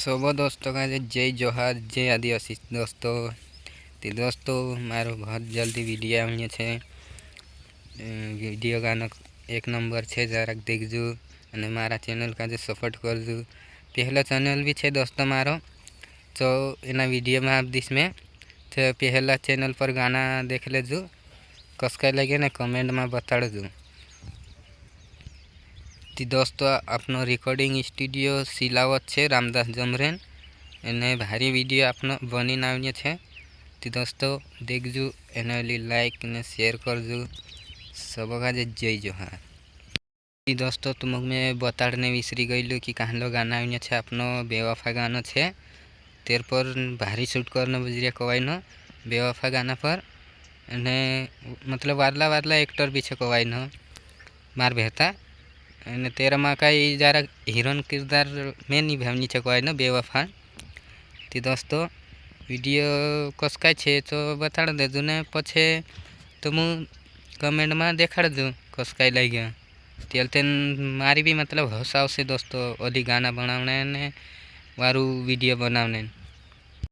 सब दोस्तों का जय जोहार जय आदिवासी दोस्तों। तो दोस्तों मारो बहुत जल्दी वीडियो आने छे। वीडियो गाना एक नंबर छे, जरा देखजो અને મારા ચેનલ का जो सपोर्ट करजो। पहला चैनल भी छे दोस्तों मारो, तो एना वीडियो में आप दिस में तो पहला चैनल पर गाना देख लेजो, कसका लगे ना कमेंट में बताड़जो। ती दोस्तों आपनो रिकॉर्डिंग स्टूडियो सिलावत छे रामदास जमरेन, एने भारी वीडियो आपनो बनी नावने छे। ती दोस्तों देखजो, एने लाइक ने शेयर करजो। सबका जय जोहार। ती दोस्तों तुमक मैं बताड़ने विसरी गईलू कि कहलो गाना आउने छे आपनो बेवफा गाना छे। तेर पर भारी शूट करने बजरिया कवाईनो बेवफा गाना पर, एने मतलब वारला वारला एक्टर भी छे कवाईनो मार बेहता। અને તેરામાં કાંઈ જરા હિરોન કિરદાર મેં નિભાવની છે કોઈ ને બેવફા। તે દોસ્તો વિડીયો કસકાય છે તો બતાડ દેજો ને પછી તો હું કમેન્ટમાં દેખાડજો કસકાય લાગ્યા। તેલ તેન મારી બી मतलब હસ આવશે दोस्तों ओली गाना बनावने ने वारू वीडियो बनावने।